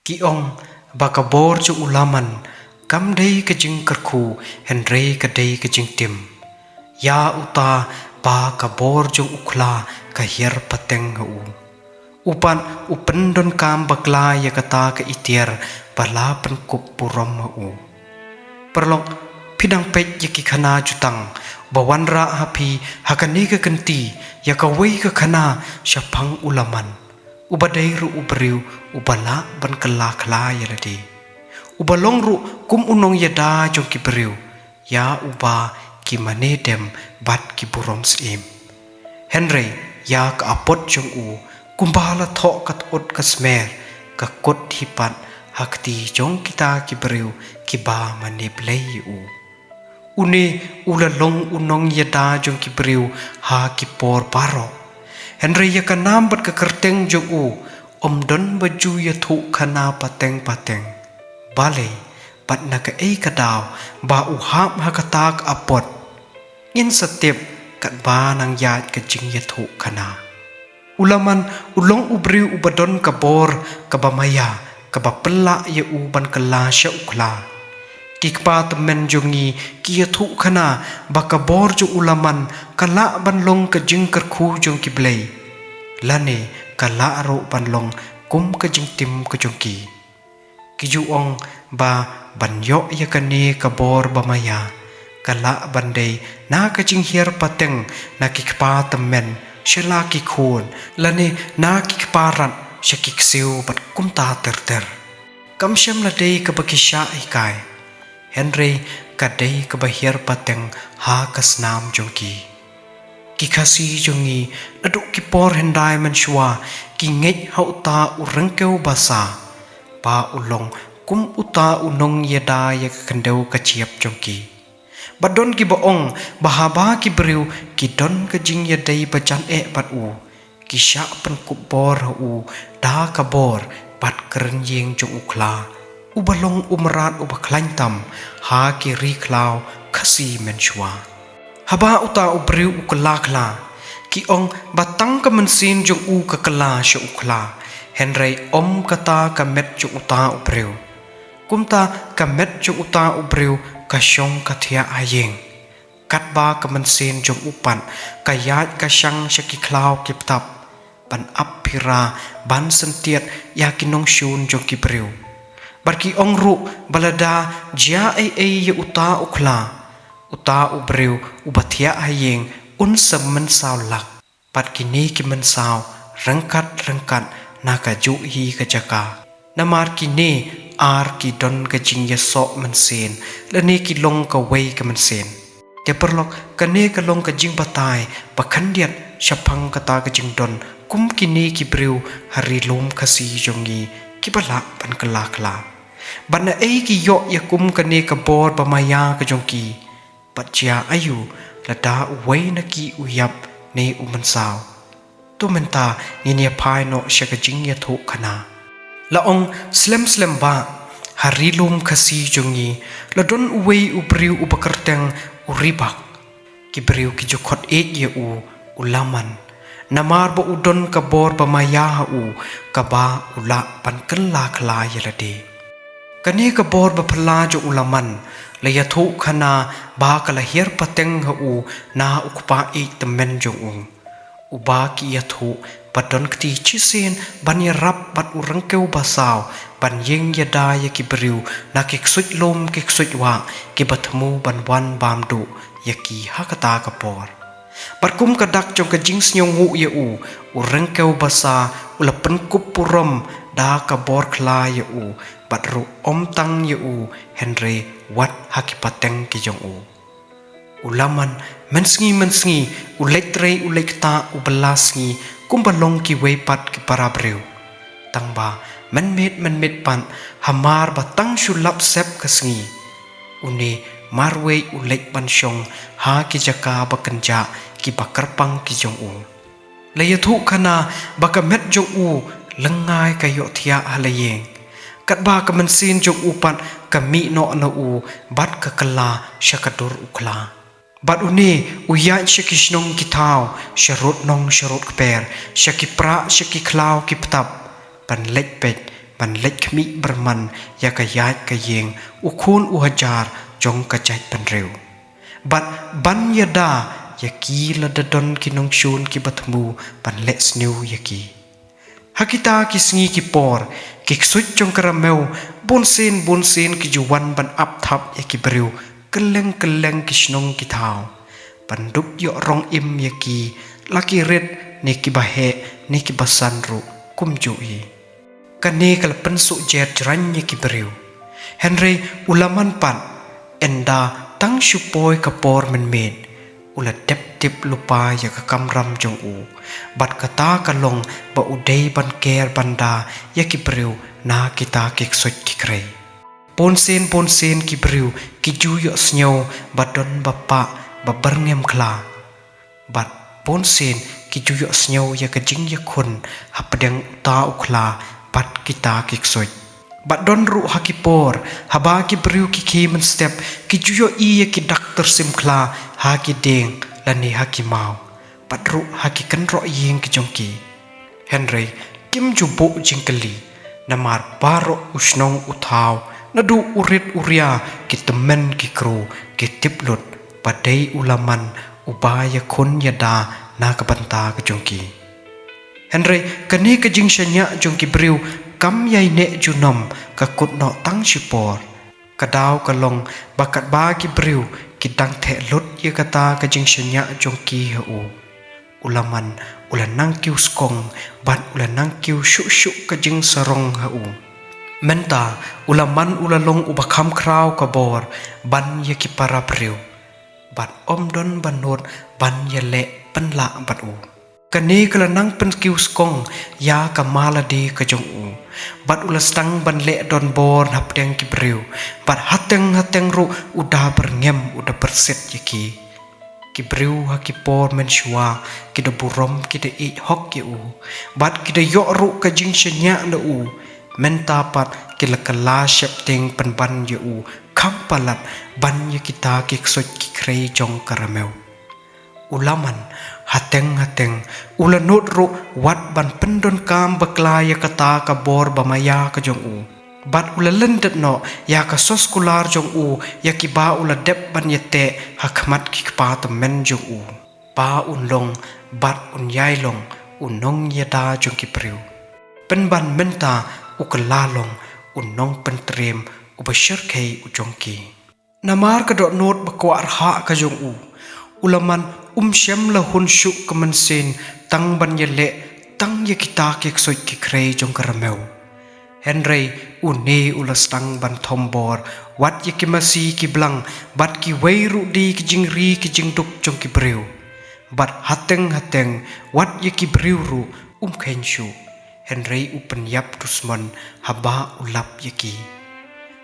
Kiong bakabor ju ulaman kam dei ke jing kerku henre ke dei ke jing tim ya uta ba kabor ju ukla ka hier pateng hu upan upendon kam bakla ya kata ke itier bala penkup purom hu perlok pidang pet yaki khana jutang bawanra hapi hakani ke kenti ya ka wei ke khana syapang ulaman ubadai ru ubriu ubala ban kala kala ya ladi ubalong ru kum unong yada jong ki briu ya uba ki manedem bat ki burom sim henry ya ka apot jong u kumbala tho kat ot kasmer ka kot hipat hakti jong kita ki briu ki ba maneblei u une ulalong unong yada jong ki briu ha ki por paro henry ya ka nambat ka kerteng jong u don baju ya thu khana pateng pateng bale pat na ka ei kadaw ba u hap ha ka tak apot in satep kat ba nang yat ka jing ya thu khana ulaman ulong ubriu ubadon ka bor ka bamaya ka bapla ya u ban kala sha ukla kikpa temen jongi ki ya thu khana ba ka bor ju ulaman kala ban long ka jing kar khu jong ki blei lane kala ro ban long kum ka jing tim ka jong ki ju ong ba ban yo ya kane ka bor ba maya kala bandai na ka jing hier pateng na kikpa temen shela ki khon lane na kikpa rat shakik siu bat kum ta ter ter kam shem la dei ka bakisha ikai henry ka dei ka bahir pateng ha kasnam jong ki khasi jongi aduk ki por hendai man shwa ki ngej ha uta urengkeu basa pa ulong kum uta unong yada ya kendeu ka chiap jongki badon ki boong bahaba ki briu ki don ka jing yadai bacan bat u ki sha pen kup bor u da ka bor bat keren yeng jong ukla ubalong umrat ubaklan tam ha ki ri klau khasi men shwa haba uta ubriu ukla kla ki ong batang ka mensin jong u ka kala sha ukla henry om kata ka met jong uta ubriu kumta ka met jong uta ubriu ka shong ka thia ayeng kat ba ka mensin jong upan ka yat ka shang shaki klau kip tap ban ap phira ban sentiat ya kinong shun jong ki briu barki ong ru balada jia ai ya uta ukla uta ubriu ubathia hayeng un semmen saw lak pat kini ki men saw rengkat naka ju hi ka jaka namar kini ar ki don ka jing ya so mensen lani ki long ka wei ka mensen te perlok kane ka long ka jing batai pakhandiat shapang kata ka jing don kum kini ki briu hari lom khasi jongi ki bala pan kala kala bana ei ki yo ya kum kane ka bor pamaya ka jongki patja ayu lada wei na ki uyap ne umansaw tu menta ni phai no shaka jing ya tho khana la ong slem ba harilum khasi jongi ladon wei ubriu ubakarteng uribak ki briu ki jokhot e ye u ulaman namar bo udon ka bor ba maya ha u ka ba ula pan kala khala yalade kani ka bor ba phla jo ulaman la ya thu khana ba kala hier pateng ha u na ukpa e temen jong ung uba ki ya thu padon kti chisen ban ya rap bat urang keu basaw ban yeng ya da ya ki briu na ki ksut lom ki ksut wa ki bathmu ban wan bam du ya ki hakata ka por barkum kadak jong ka jing snyong hu ya u urang keu basa ulapen kup purom da ka bor khla ya u batru om tang ya u henry wat hakipateng ki jong u ulaman mensngi uletre ulekta ubelasngi kumbalong ki weipat ki parabreu tangba menmet pan hamar batang shulap sep kasngi une marwei ulek ban shong ha ki jaka bakenja ki bakarpang ki jong u layathu khana bakamet jong u lengai kayo thia halayeng kat ba ka mensin jong upan kami no na u bat ka kala shakadur ukla bat uni uya shakishnong kitau sharut nong sharut kper shakipra shakiklau kiptap pan lekpet ban lech khmi berman ya ka yai ka yeng ukhun uhajar jong ka jai pan reu bat ban yada yaki la dadon kinong shun ki batmu ban le snew yaki hakita ki sngi ki por ki ksut jong karameu bonsen ki juwan ban ap thap yaki breu keleng ki snong ki thau ban dup yo rong im yaki laki red ne ki bahe ne ki basan ru kum jui kane kal pensu jet jran yaki breu Henry ulaman pan enda tang shupoi kapor men ula tep lupa ya ka kamram jong u bat kata kalong ba udei ban ker banda ya ki breu na kita ki sot ki krei ponsen ki breu ki ju yo snyo badon bapa ba berngem kla bat ponsen ki ju yo snyo ya ka jing ya khun hapdeng ta ukla bat kita ki sot bat don ru hakipor haba ki breu ki kemen step ki ju yo I ya ki doctor simkla ha ki deng lani haki mau patru haki kan ro yeng ki jongki Henry kim ju bo jingkali namar baro usnong uthau nadu urit uria ki temen ki kru ki tiplut padai ulaman ubaya khun yada na ka banta ka jongki Henry kani ka jing shanya jongki breu kam yai ne junom ka kut no tang shipor kadaw kalong bakat ba ki breu ki dang the lut ye kata ka jing shanya jongki hu ulaman ulanang kiu skong ban ulanang kiu shu ka jing sarong hu menta ulaman ulalong ubakham kraw ka bor ban ye ki para breu bat omdon banot ban ye le penla bat u kani kalanang pen kiu skong ya kamala di ka jong u bat ulastang ban le don bor hapdeng ki breu bat hateng ru uda berngem uda berset yaki ki breu haki por men shwa ki de burom ki de I hok ki u bat ki de yo ru ka jing shenya na u menta pat ki la kala shep ting pan ban ye u kham palat ban ye kita ki ksot ki krei jong karameu ulaman hateng ulanut ru wat ban pendon kam baklaya kata ka bor bamaya ka jong u bat ulalen det no ya ka sos kular jong u ya ki ba ula dep ban yete hakmat ki pa ta men jong u pa unlong bat un yai long unong yada jong ki priu pen ban menta ukalalong unong pentrem ubashir kei ujong ki namar ka do not bakwar ha ka jong u ulaman shem la hun shu kamansin tang ban yele tang ye kita ki soi ki krei jong karameu Henry une ulastang ban thombor wat ye ki masi ki blang bat ki weiru di ki jingri ki jingduk jong ki breu bat hateng wat ye ki breu ru khen shu Henry upenyap dusman haba ulap ye ki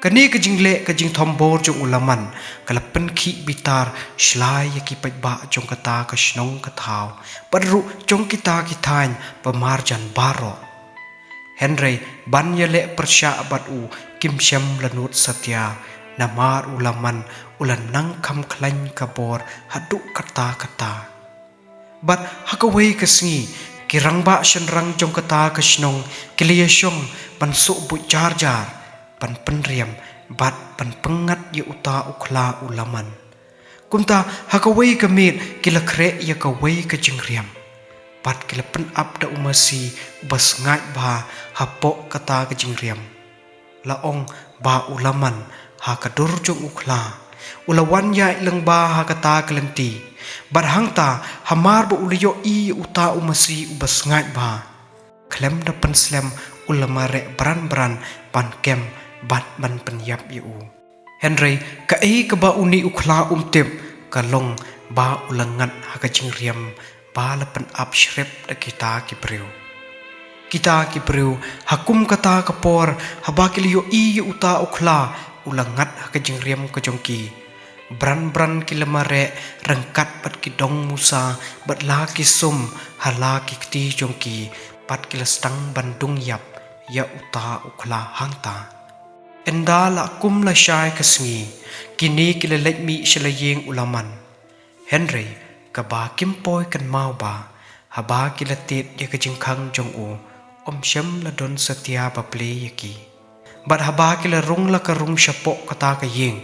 kani ka jingle ka jing thombor jong ulaman kalapen khi bitar shlai ye ki paiba jong kata ka shnong ka thau padru jong kita ki thain pamar jan baro Henry ban yele persya bat u kim shem lanut satya namar ulaman ulanang kham khlain ka bor hadu kata bat hakawei ka sngi kirangba shenrang jong kata ka shnong kiliya shong ban su bu jar pan penriam bat pan pengat ye uta ukla ulaman kumta hakawei kamit kila kre ye kawei ka jingriam bat kila pen up da umasi bas ngai ba hapo kata ka jingriam laong ba ulaman ha kadur jong ukla ulawan ya ilang ba ha kata kalenti bat hangta hamar ba uliyo I uta umasi ubas ngai ba klem da pan slem ulamare bran pan kem bat ban penyap yu Henry ka ka ba uni ukla tip ka long ba ulangat ha ka jingriam ba la pen up shrep da kita ki breu hakum kata ka por haba ki liyo I uta ukla ulangat ha ka jingriam ka jongki bran ki lemare rengkat bat ki dong musa bat la ki sum hala ki kti jongki pat ki lastang bandung yap ya uta ukla hangta enda la kum la shai kasngi kini kila lek mi shalayeng ulaman Henry ka ba kim poi kan mau ba haba kila tet ya ka jingkhang jong u Syam la don setia baple yaki bat haba kila rung la ka rung syapok kata ka yeng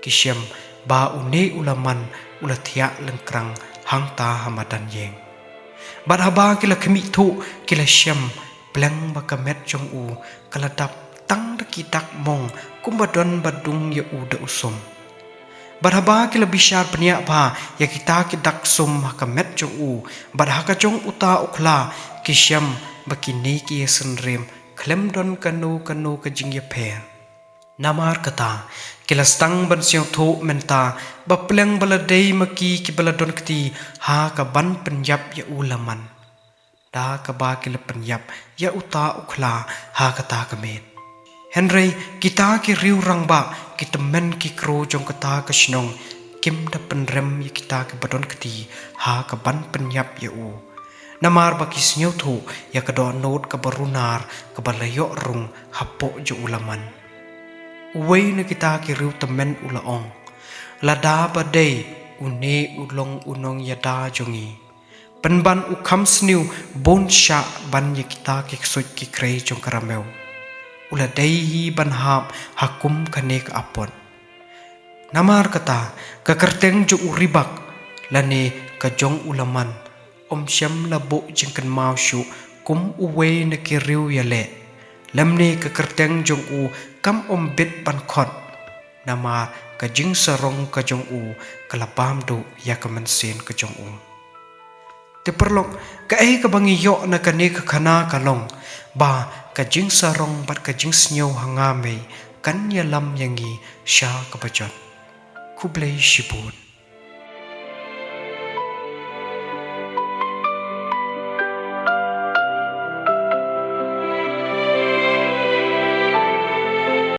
kisyam ba une ulaman ulatia lengkrang hangta hamadan yeng bat haba kila kemi thu kila syam pleng ba kamet jong u kala dap tang da kitak mong kumbadon badung ya u da usum bat haba kila bishar penia ba ya kita kidak sum hakamet jong u bat haka jong uta ukla kisyam bakini ki senrem klem don kanu ka jingya pher namar kata kilastang ban siang tho menta bapleng baladei maki ki baladon kti ha ka ban penyap ya ulaman da ka ba kila penyap ya uta ukla ha kata kamet henry kita ki riu rangba kita men ki kro jong kata ka snong kim da penrem ya kita ki badon kti ha ka ban penyap ya u namar baki senyau tu ya kedo not ke berunar ke balayok rung hapok jo ulaman. Uway na kita kiriu temen ulaong. Lada badai une ulong unong yada jongi. Penban ukam seniu bon syak ban ya kita kiksut kikrei jong karameu. Uladai hi ban hap hakum kane ke apot. Namar kata kekerteng jo uribak lane ke jong ulaman. Syam la bo jengkan mau syu kum uwe na kiriu ya le lamne ka kerteng jong u kam bit ban khot nama ka jing sarong ka jong u kalapam do ya ka mansen ka jong u te perlok ka ka bangi yo na ka ne ka khana kalong ba ka jing sarong bat ka jing snyo hanga me kan ya lam yangi sha ka bajot kublai shibut